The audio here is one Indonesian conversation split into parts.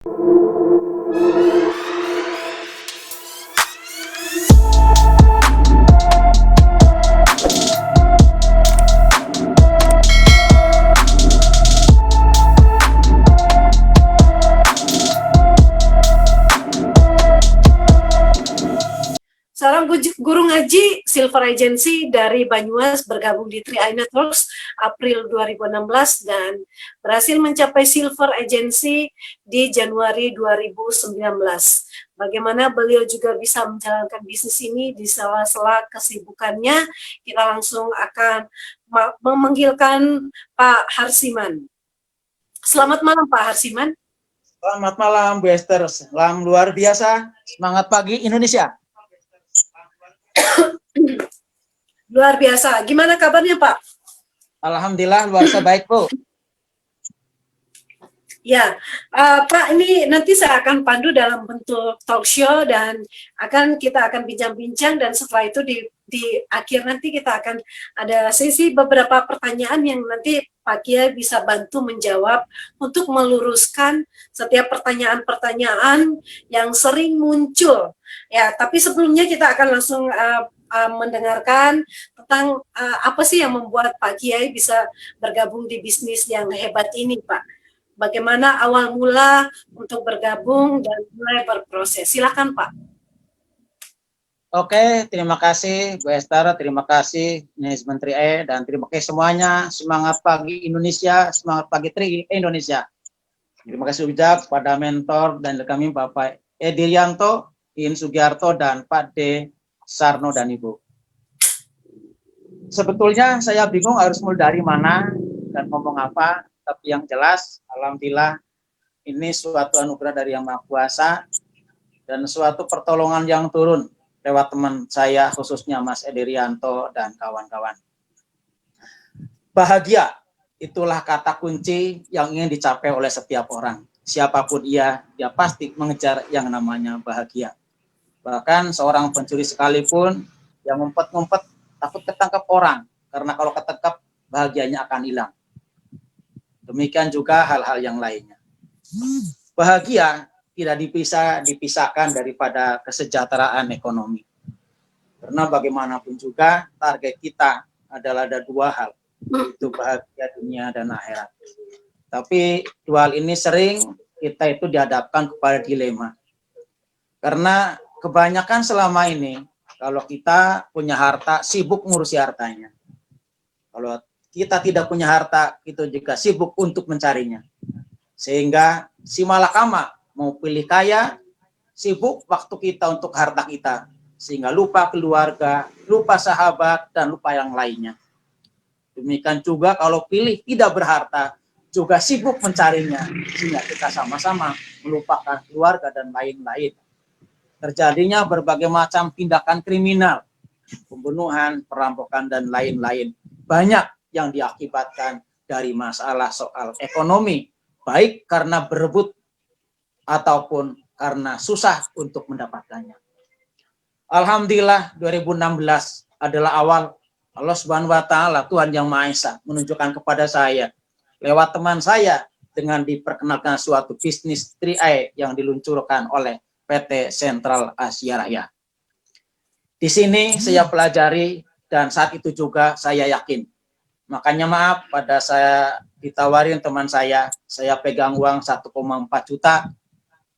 Seorang guru ngaji Silver Agency dari Banyumas bergabung di 3i Networks April 2016 dan berhasil mencapai Silver Agency di Januari 2019. Bagaimana beliau juga bisa menjalankan bisnis ini di sela-sela kesibukannya, kita langsung akan memanggilkan Pak Harsiman. Selamat malam Pak Harsiman. Selamat malam Bu Esther, salam luar biasa, semangat pagi Indonesia. Luar biasa. Gimana kabarnya, Pak? Alhamdulillah luar biasa baik, Bu. Ya, Pak, ini nanti saya akan pandu dalam bentuk talk show dan kita akan bincang-bincang, dan setelah itu di akhir nanti kita akan ada sesi beberapa pertanyaan yang nanti Pak Kiai bisa bantu menjawab untuk meluruskan setiap pertanyaan-pertanyaan yang sering muncul. Ya, tapi sebelumnya kita akan langsung mendengarkan tentang apa sih yang membuat Pak Kiai bisa bergabung di bisnis yang hebat ini, Pak. Bagaimana awal mula untuk bergabung dan mulai berproses. Silakan, Pak. Oke, terima kasih Bu Esther, terima kasih manajemen 3i, dan terima kasih semuanya. Semangat pagi Indonesia, semangat pagi 3i Indonesia. Terima kasih ucap pada mentor dan kami Bapak Edirianto, In Sugiarto, dan Pak D. Sarno dan Ibu. Sebetulnya saya bingung harus mulai dari mana dan ngomong apa, tapi yang jelas, alhamdulillah, ini suatu anugerah dari Yang Maha Kuasa dan suatu pertolongan yang turun lewat teman saya, khususnya Mas Edirianto dan kawan-kawan. Bahagia, itulah kata kunci yang ingin dicapai oleh setiap orang. Siapapun dia pasti mengejar yang namanya bahagia. Bahkan seorang pencuri sekalipun yang ngumpet-ngumpet takut ketangkap orang, karena kalau ketangkap bahagianya akan hilang. Demikian juga hal-hal yang lainnya. Bahagia tidak dipisahkan daripada kesejahteraan ekonomi. Karena bagaimanapun juga target kita adalah ada dua hal, itu bahagia dunia dan akhirat. Tapi dua hal ini sering kita itu dihadapkan kepada dilema. Karena kebanyakan selama ini kalau kita punya harta sibuk ngurusi hartanya. Kalau kita tidak punya harta, itu juga sibuk untuk mencarinya. Sehingga si malakama mau pilih kaya, sibuk waktu kita untuk harta kita. Sehingga lupa keluarga, lupa sahabat, dan lupa yang lainnya. Demikian juga kalau pilih tidak berharta, juga sibuk mencarinya. Sehingga kita sama-sama melupakan keluarga dan lain-lain. Terjadinya berbagai macam tindakan kriminal, pembunuhan, perampokan, dan lain-lain. Banyak yang diakibatkan dari masalah soal ekonomi, baik karena berebut ataupun karena susah untuk mendapatkannya. Alhamdulillah 2016 adalah awal Allah Subhanahu wa taala, Tuhan Yang Maha Esa, menunjukkan kepada saya lewat teman saya dengan diperkenalkan suatu bisnis 3i yang diluncurkan oleh PT Sentral Asia Raya. Di sini saya pelajari dan saat itu juga saya yakin. Makanya maaf pada saya ditawarin teman saya pegang uang 1,4 juta.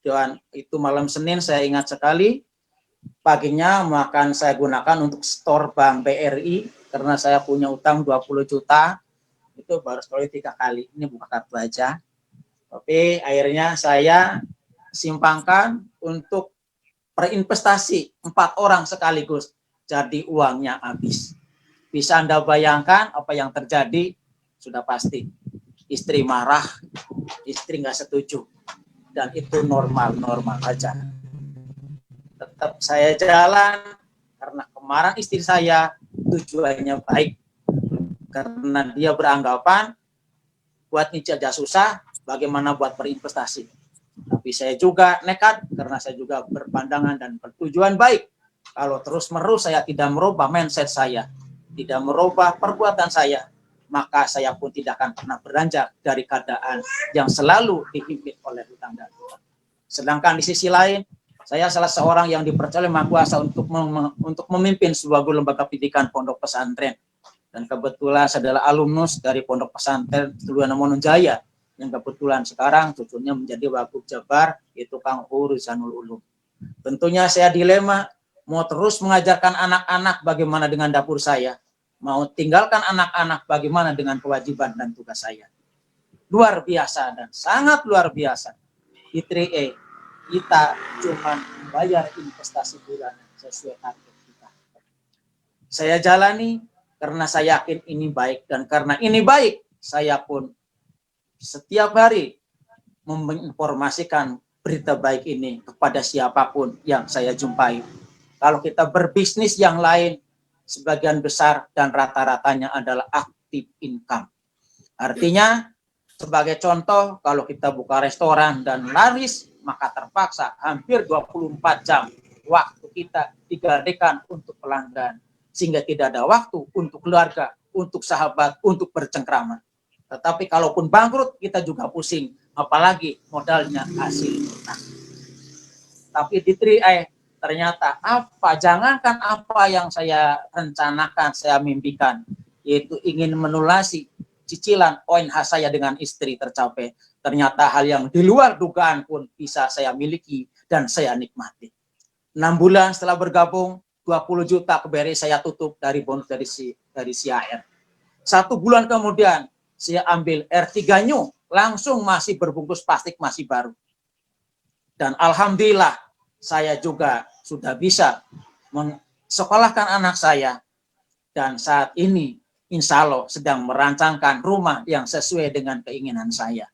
Dan itu malam Senin saya ingat sekali. Paginya makan saya gunakan untuk store Bank BRI karena saya punya utang 20 juta. Itu baru sekali 3 kali. Ini buka kartu aja. Tapi akhirnya saya simpangkan untuk berinvestasi 4 orang sekaligus. Jadi uangnya habis. Bisa Anda bayangkan apa yang terjadi? Sudah pasti. Istri marah, istri nggak setuju. Dan itu normal-normal saja. Tetap saya jalan, karena kemarin istri saya tujuannya baik. Karena dia beranggapan, buat nyicil aja susah, bagaimana buat berinvestasi. Tapi saya juga nekat, karena saya juga berpandangan dan bertujuan baik. Kalau terus-menerus saya tidak merubah mindset saya, tidak merubah perbuatan saya, maka saya pun tidak akan pernah beranjak dari keadaan yang selalu dihimpit oleh hutang dan hutang. Sedangkan di sisi lain, saya salah seorang yang dipercaya Maha Kuasa untuk memimpin sebuah lembaga pendidikan pondok pesantren. Dan kebetulan saya adalah alumnus dari pondok pesantren Tuluyan Mononjaya, yang kebetulan sekarang cucunya menjadi Wagub Jabar, yaitu Kang Rizanul Ulum. Tentunya saya dilema, mau terus mengajarkan anak-anak bagaimana dengan dapur saya, mau tinggalkan anak-anak bagaimana dengan kewajiban dan tugas saya. Luar biasa dan sangat luar biasa. Di 3E, kita cuma membayar investasi bulanan sesuai target kita. Saya jalani karena saya yakin ini baik, dan karena ini baik, saya pun setiap hari menginformasikan berita baik ini kepada siapapun yang saya jumpai. Kalau kita berbisnis yang lain, sebagian besar dan rata-ratanya adalah active income. Artinya, sebagai contoh, kalau kita buka restoran dan laris, maka terpaksa hampir 24 jam waktu kita digadaikan untuk pelanggan. Sehingga tidak ada waktu untuk keluarga, untuk sahabat, untuk bercengkrama. Tetapi kalaupun bangkrut, kita juga pusing. Apalagi modalnya hasil utang. Tapi di 3E, ternyata jangankan apa yang saya rencanakan, saya mimpikan, yaitu ingin melunasi cicilan ONH saya dengan istri tercapai. Ternyata hal yang di luar dugaan pun bisa saya miliki dan saya nikmati. 6 bulan setelah bergabung, 20 juta keberi saya tutup dari bonus dari CAR. 1 bulan kemudian, saya ambil R3 New, langsung masih berbungkus plastik, masih baru. Dan alhamdulillah, saya juga sudah bisa mensekolahkan anak saya. Dan saat ini, insya Allah sedang merancangkan rumah yang sesuai dengan keinginan saya.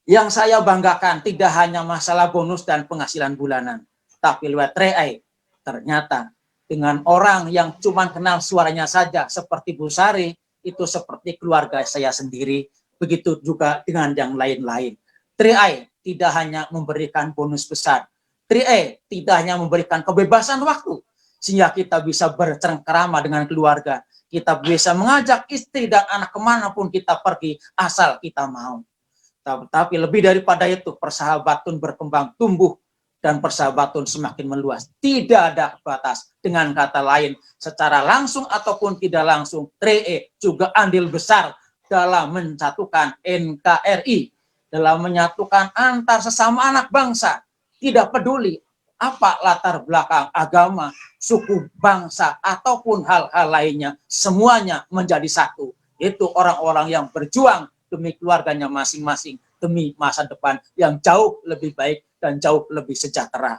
Yang saya banggakan tidak hanya masalah bonus dan penghasilan bulanan, tapi lewat 3E, ternyata dengan orang yang cuma kenal suaranya saja seperti Bu Sari, itu seperti keluarga saya sendiri, begitu juga dengan yang lain-lain. 3E tidak hanya memberikan bonus besar, 3E tidak hanya memberikan kebebasan waktu, sehingga kita bisa bercengkrama dengan keluarga, kita bisa mengajak istri dan anak kemanapun kita pergi, asal kita mau. Tapi lebih daripada itu, persahabatan berkembang, tumbuh, dan persahabatan semakin meluas. Tidak ada batas. Dengan kata lain, secara langsung ataupun tidak langsung, 3E juga andil besar dalam menyatukan NKRI, dalam menyatukan antar sesama anak bangsa. Tidak peduli apa latar belakang agama, suku, bangsa, ataupun hal-hal lainnya, semuanya menjadi satu. Itu orang-orang yang berjuang demi keluarganya masing-masing, demi masa depan yang jauh lebih baik dan jauh lebih sejahtera.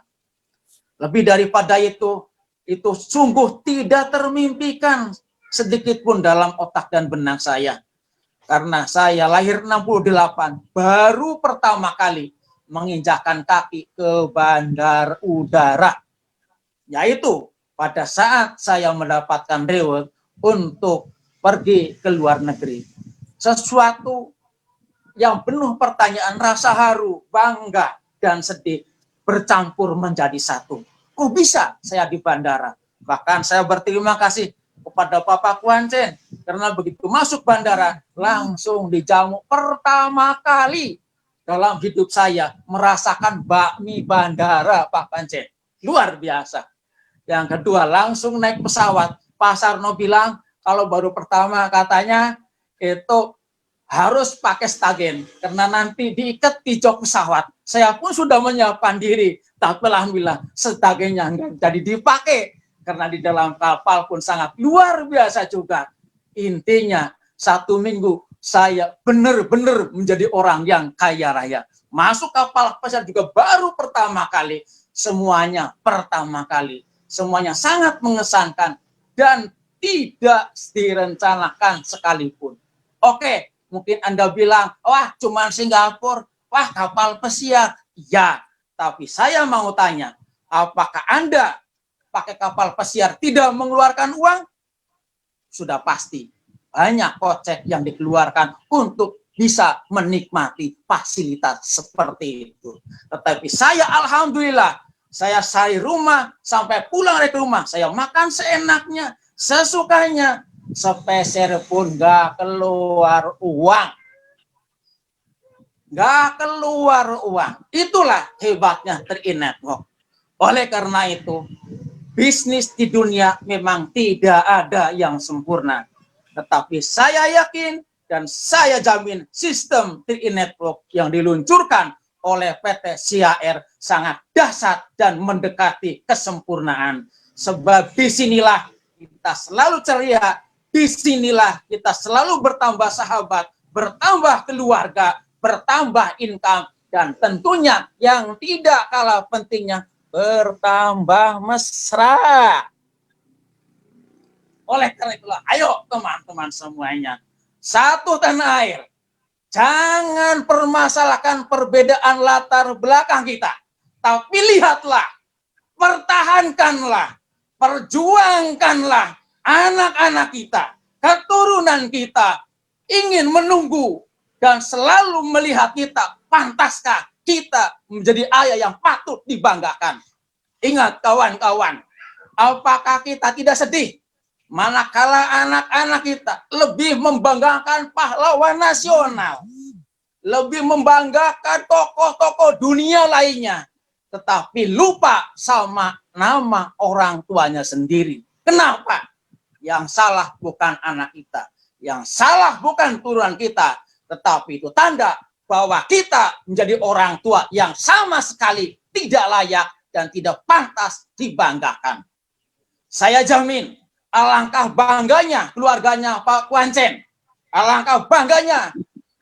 Lebih daripada itu sungguh tidak termimpikan sedikit pun dalam otak dan benak saya. Karena saya lahir 68, baru pertama kali menginjakkan kaki ke bandar udara. Yaitu pada saat saya mendapatkan reward untuk pergi ke luar negeri. Sesuatu yang penuh pertanyaan, rasa haru, bangga, dan sedih bercampur menjadi satu. Kok bisa saya di bandara? Bahkan saya berterima kasih kepada Bapak Kuancen, karena begitu masuk bandara, langsung dijamu pertama kali dalam hidup saya merasakan bakmi bandara, Pak Kuancen. Luar biasa. Yang kedua, langsung naik pesawat. Pak Sarno bilang, kalau baru pertama katanya itu harus pakai stagen, karena nanti diikat di jok pesawat. Saya pun sudah menyiapkan diri, tapi alhamdulillah stagennya enggak jadi dipakai, karena di dalam kapal pun sangat luar biasa juga. Intinya, 1 minggu saya benar-benar menjadi orang yang kaya raya. Masuk kapal pesiar juga baru pertama kali, semuanya pertama kali. Semuanya sangat mengesankan dan tidak direncanakan sekalipun. Oke, mungkin Anda bilang, wah cuma Singapura, wah kapal pesiar. Ya, tapi saya mau tanya, apakah Anda pakai kapal pesiar tidak mengeluarkan uang? Sudah pasti banyak kocek yang dikeluarkan untuk bisa menikmati fasilitas seperti itu. Tetapi saya alhamdulillah, saya cari rumah, sampai pulang dari rumah, saya makan seenaknya, sesukanya, sepeser pun nggak keluar uang. nggak keluar uang. Itulah hebatnya 3i Network. Oleh karena itu, bisnis di dunia memang tidak ada yang sempurna. Tetapi saya yakin dan saya jamin sistem 3i Network yang diluncurkan oleh PT Siaer sangat dahsyat dan mendekati kesempurnaan. Sebab disinilah kita selalu ceria, disinilah kita selalu bertambah sahabat, bertambah keluarga, bertambah income, dan tentunya yang tidak kalah pentingnya bertambah mesra. Oleh karena itulah, ayo teman-teman semuanya, satu tanah air, jangan permasalahkan perbedaan latar belakang kita, tapi lihatlah, pertahankanlah, perjuangkanlah anak-anak kita, keturunan kita, ingin menunggu dan selalu melihat kita, pantaskah kita menjadi ayah yang patut dibanggakan. Ingat kawan-kawan, apakah kita tidak sedih manakala anak-anak kita lebih membanggakan pahlawan nasional, lebih membanggakan tokoh-tokoh dunia lainnya, tetapi lupa sama nama orang tuanya sendiri. Kenapa? Yang salah bukan anak kita, yang salah bukan turunan kita, tetapi itu tanda bahwa kita menjadi orang tua yang sama sekali tidak layak dan tidak pantas dibanggakan. Saya jamin, alangkah bangganya keluarganya Pak Kuancen, alangkah bangganya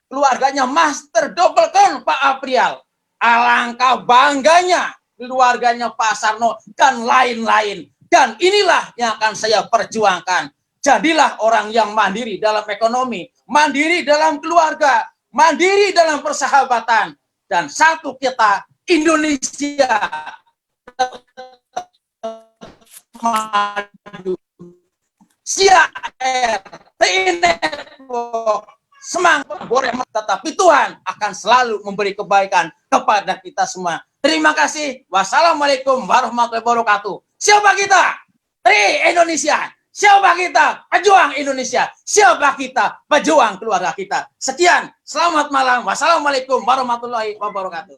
keluarganya Master Doublecon Pak Aprial, alangkah bangganya keluarganya Pak Sarno, dan lain-lain. Dan inilah yang akan saya perjuangkan. Jadilah orang yang mandiri dalam ekonomi, mandiri dalam keluarga, mandiri dalam persahabatan. Dan satu kita, Indonesia maju. Siaer, 3i Network, semangat boleh, tetapi Tuhan akan selalu memberi kebaikan kepada kita semua. Terima kasih. Wassalamualaikum warahmatullahi wabarakatuh. Siapa kita? 3i Indonesia. Siapa kita? Pejuang Indonesia. Siapa kita? Pejuang keluarga kita. Sekian. Selamat malam. Wassalamualaikum warahmatullahi wabarakatuh.